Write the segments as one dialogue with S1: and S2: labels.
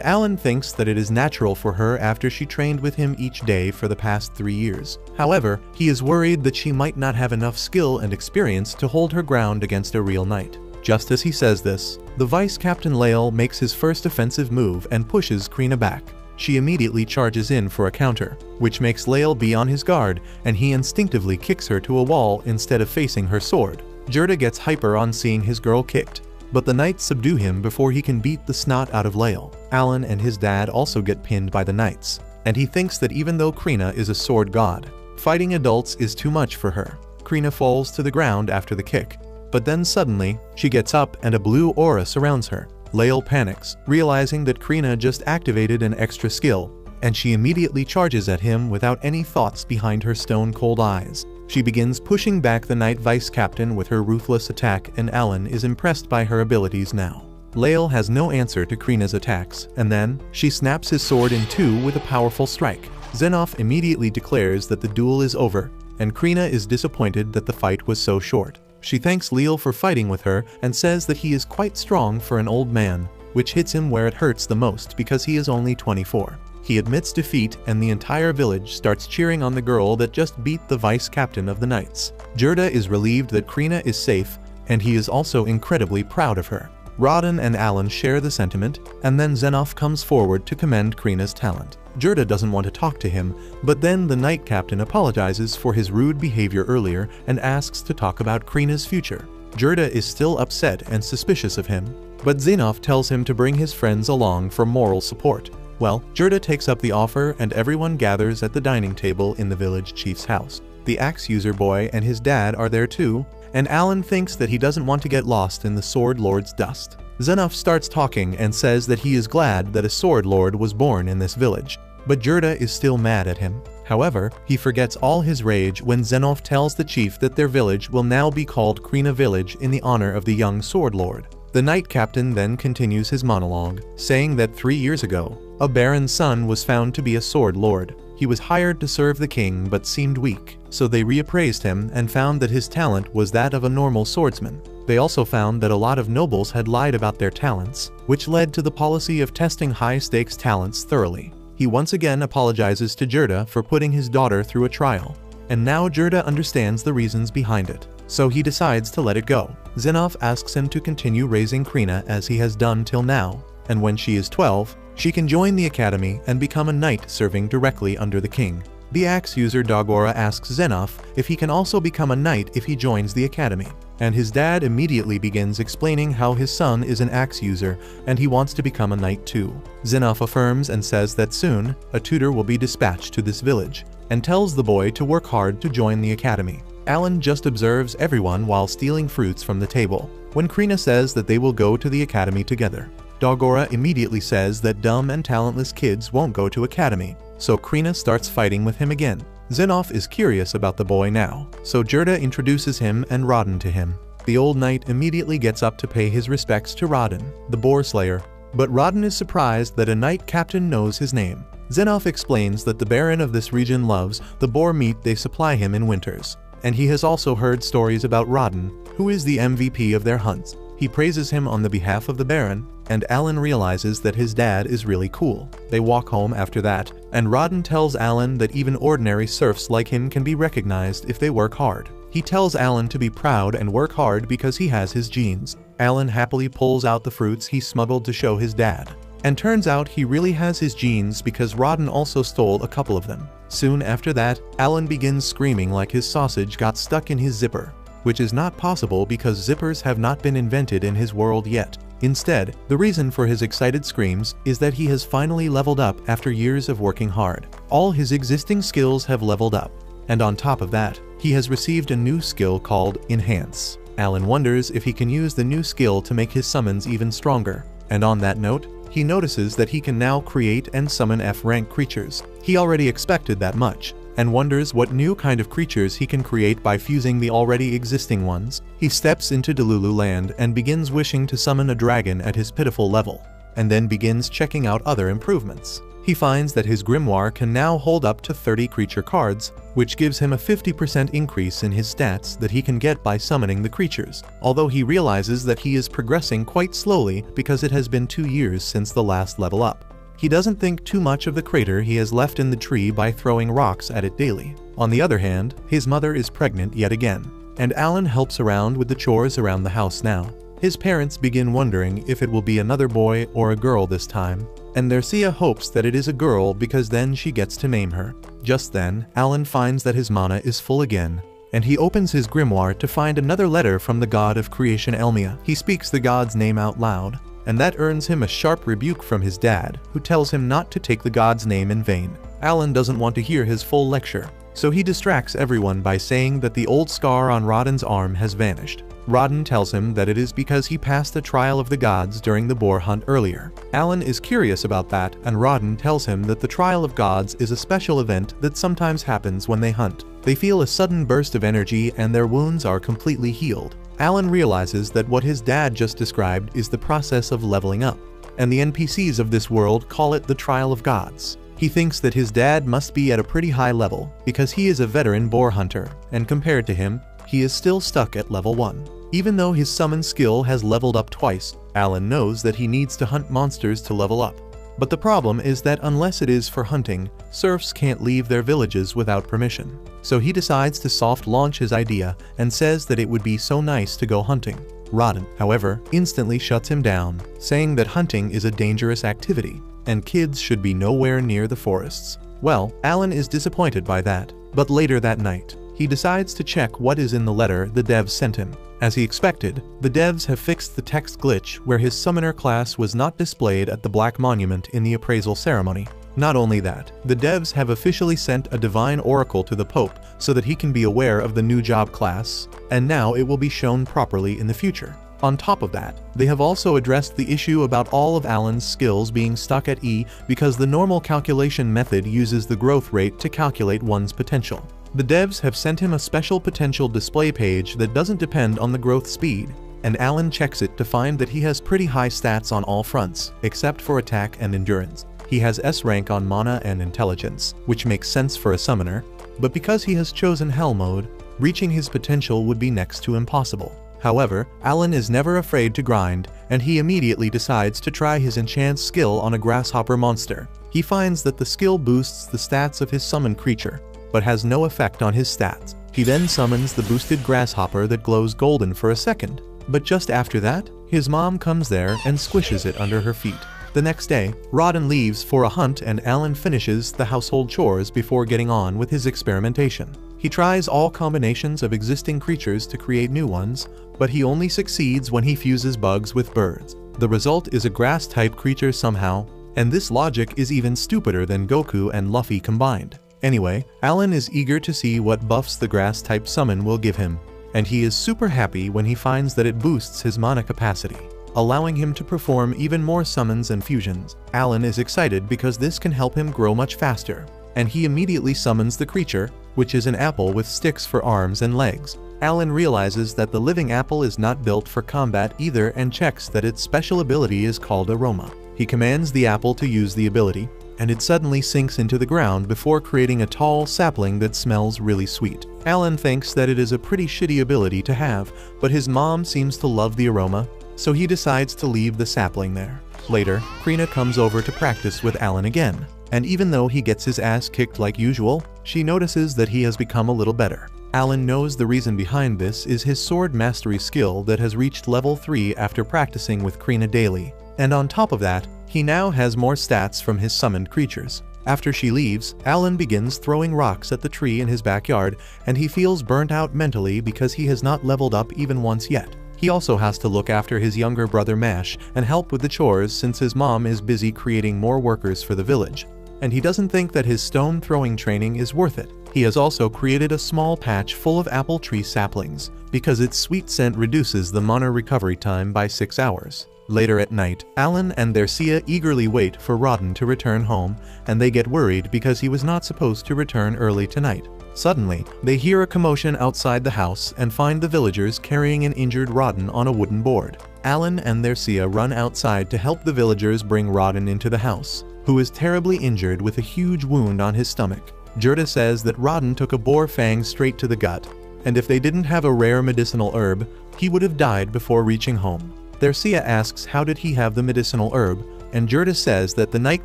S1: Alan thinks that it is natural for her after she trained with him each day for the past 3 years. However, he is worried that she might not have enough skill and experience to hold her ground against a real knight. Just as he says this, the Vice Captain Lael makes his first offensive move and pushes Krina back. She immediately charges in for a counter, which makes Lael be on his guard, and he instinctively kicks her to a wall instead of facing her sword. Gerda gets hyper on seeing his girl kicked, but the knights subdue him before he can beat the snot out of Lael. Alan and his dad also get pinned by the knights, and he thinks that even though Krina is a sword god, fighting adults is too much for her. Krina falls to the ground after the kick, but then suddenly, she gets up and a blue aura surrounds her. Lael panics, realizing that Krina just activated an extra skill, and she immediately charges at him without any thoughts behind her stone-cold eyes. She begins pushing back the Knight Vice Captain with her ruthless attack, and Alan is impressed by her abilities now. Lael has no answer to Krina's attacks, and then, she snaps his sword in two with a powerful strike. Xenoph immediately declares that the duel is over, and Krina is disappointed that the fight was so short. She thanks Lael for fighting with her and says that he is quite strong for an old man, which hits him where it hurts the most because he is only 24. He admits defeat and the entire village starts cheering on the girl that just beat the vice captain of the knights. Gerda is relieved that Krina is safe, and he is also incredibly proud of her. Rodden and Alan share the sentiment, and then Xenoph comes forward to commend Krina's talent. Gerda doesn't want to talk to him, but then the knight captain apologizes for his rude behavior earlier and asks to talk about Krina's future. Gerda is still upset and suspicious of him, but Xenoph tells him to bring his friends along for moral support. Well, Gerda takes up the offer and everyone gathers at the dining table in the village chief's house. The axe user boy and his dad are there too, and Alan thinks that he doesn't want to get lost in the Sword Lord's dust. Xenoph starts talking and says that he is glad that a Sword Lord was born in this village, but Gerda is still mad at him. However, he forgets all his rage when Xenoph tells the chief that their village will now be called Krina Village in the honor of the young Sword Lord. The knight captain then continues his monologue, saying that 3 years ago, a baron's son was found to be a sword lord. He was hired to serve the king but seemed weak, so they reappraised him and found that his talent was that of a normal swordsman. They also found that a lot of nobles had lied about their talents, which led to the policy of testing high-stakes talents thoroughly. He once again apologizes to Gerda for putting his daughter through a trial, and now Gerda understands the reasons behind it, so he decides to let it go. Xenoph asks him to continue raising Krina as he has done till now, and when she is 12, she can join the academy and become a knight serving directly under the king. The axe user Dagora asks Xenoph if he can also become a knight if he joins the academy, and his dad immediately begins explaining how his son is an axe user and he wants to become a knight too. Xenoph affirms and says that soon, a tutor will be dispatched to this village, and tells the boy to work hard to join the academy. Alan just observes everyone while stealing fruits from the table, when Krina says that they will go to the academy together. Dagora immediately says that dumb and talentless kids won't go to academy, so Krina starts fighting with him again. Xenoph is curious about the boy now, so Gerda introduces him and Rodden to him. The old knight immediately gets up to pay his respects to Rodden, the boar slayer, but Rodden is surprised that a knight captain knows his name. Xenoph explains that the baron of this region loves the boar meat they supply him in winters, and he has also heard stories about Rodden, who is the MVP of their hunts. He praises him on the behalf of the baron, and Alan realizes that his dad is really cool. They walk home after that, and Rodden tells Alan that even ordinary serfs like him can be recognized if they work hard. He tells Alan to be proud and work hard because he has his genes. Alan happily pulls out the fruits he smuggled to show his dad, and turns out he really has his genes because Rodden also stole a couple of them. Soon after that, Alan begins screaming like his sausage got stuck in his zipper, which is not possible because zippers have not been invented in his world yet. Instead, the reason for his excited screams is that he has finally leveled up after years of working hard. All his existing skills have leveled up, and on top of that, he has received a new skill called Enhance. Alan wonders if he can use the new skill to make his summons even stronger, and on that note, he notices that he can now create and summon F-rank creatures. He already expected that much, and wonders what new kind of creatures he can create by fusing the already existing ones. He steps into Delulu Land and begins wishing to summon a dragon at his pitiful level, and then begins checking out other improvements. He finds that his grimoire can now hold up to 30 creature cards, which gives him a 50% increase in his stats that he can get by summoning the creatures, although he realizes that he is progressing quite slowly because it has been 2 years since the last level up. He doesn't think too much of the crater he has left in the tree by throwing rocks at it daily. On the other hand, his mother is pregnant yet again, and Alan helps around with the chores around the house now. His parents begin wondering if it will be another boy or a girl this time, and Dercia hopes that it is a girl because then she gets to name her. Just then, Alan finds that his mana is full again, and he opens his grimoire to find another letter from the god of creation Elmia. He speaks the god's name out loud, and that earns him a sharp rebuke from his dad, who tells him not to take the god's name in vain. Alan doesn't want to hear his full lecture, so he distracts everyone by saying that the old scar on Rodden's arm has vanished. Rodden tells him that it is because he passed the trial of the gods during the boar hunt earlier. Alan is curious about that, and Rodden tells him that the trial of gods is a special event that sometimes happens when they hunt. They feel a sudden burst of energy and their wounds are completely healed. Alan realizes that what his dad just described is the process of leveling up, and the NPCs of this world call it the trial of gods. He thinks that his dad must be at a pretty high level because he is a veteran boar hunter, and compared to him, he is still stuck at level 1. Even though his summon skill has leveled up twice, Alan knows that he needs to hunt monsters to level up. But the problem is that unless it is for hunting, serfs can't leave their villages without permission. So he decides to soft launch his idea and says that it would be so nice to go hunting. Rodden, however, instantly shuts him down, saying that hunting is a dangerous activity, and kids should be nowhere near the forests. Well, Alan is disappointed by that, but later that night, he decides to check what is in the letter the devs sent him. As he expected, the devs have fixed the text glitch where his summoner class was not displayed at the Black Monument in the appraisal ceremony. Not only that, the devs have officially sent a divine oracle to the Pope so that he can be aware of the new job class, and now it will be shown properly in the future. On top of that, they have also addressed the issue about all of Alan's skills being stuck at E because the normal calculation method uses the growth rate to calculate one's potential. The devs have sent him a special potential display page that doesn't depend on the growth speed, and Alan checks it to find that he has pretty high stats on all fronts, except for attack and endurance. He has S rank on mana and intelligence, which makes sense for a summoner, but because he has chosen Hell mode, reaching his potential would be next to impossible. However, Alan is never afraid to grind, and he immediately decides to try his enchant skill on a grasshopper monster. He finds that the skill boosts the stats of his summoned creature, but has no effect on his stats. He then summons the boosted grasshopper that glows golden for a second, but just after that, his mom comes there and squishes it under her feet. The next day, Rodden leaves for a hunt and Alan finishes the household chores before getting on with his experimentation. He tries all combinations of existing creatures to create new ones, but he only succeeds when he fuses bugs with birds. The result is a grass-type creature somehow, and this logic is even stupider than Goku and Luffy combined. Anyway, Alan is eager to see what buffs the grass-type summon will give him, and he is super happy when he finds that it boosts his mana capacity, allowing him to perform even more summons and fusions. Alan is excited because this can help him grow much faster, and he immediately summons the creature, which is an apple with sticks for arms and legs. Alan realizes that the living apple is not built for combat either and checks that its special ability is called Aroma. He commands the apple to use the ability, and it suddenly sinks into the ground before creating a tall sapling that smells really sweet. Alan thinks that it is a pretty shitty ability to have, but his mom seems to love the aroma, so he decides to leave the sapling there. Later, Krina comes over to practice with Alan again, and even though he gets his ass kicked like usual, she notices that he has become a little better. Alan knows the reason behind this is his sword mastery skill that has reached level 3 after practicing with Krina daily, and on top of that, he now has more stats from his summoned creatures. After she leaves, Alan begins throwing rocks at the tree in his backyard, and he feels burnt out mentally because he has not leveled up even once yet. He also has to look after his younger brother Mash and help with the chores since his mom is busy creating more workers for the village, and he doesn't think that his stone throwing training is worth it. He has also created a small patch full of apple tree saplings because its sweet scent reduces the mana recovery time by 6 hours. Later at night, Alan and Dercia eagerly wait for Rodden to return home, and they get worried because he was not supposed to return early tonight. Suddenly, they hear a commotion outside the house and find the villagers carrying an injured Rodden on a wooden board. Alan and Dercia run outside to help the villagers bring Rodden into the house, who is terribly injured with a huge wound on his stomach. Gerda says that Rodden took a boar fang straight to the gut, and if they didn't have a rare medicinal herb, he would have died before reaching home. Dercia asks how did he have the medicinal herb, and Gerda says that the night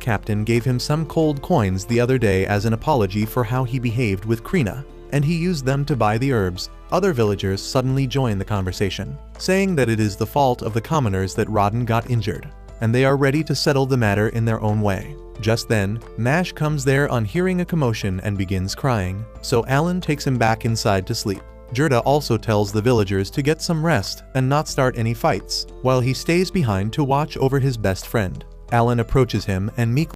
S1: captain gave him some cold coins the other day as an apology for how he behaved with Krina, and he used them to buy the herbs. Other villagers suddenly join the conversation, saying that it is the fault of the commoners that Rodden got injured, and they are ready to settle the matter in their own way. Just then, Mash comes there on hearing a commotion and begins crying, so Alan takes him back inside to sleep. Gerda also tells the villagers to get some rest and not start any fights, while he stays behind to watch over his best friend. Alan approaches him and meekly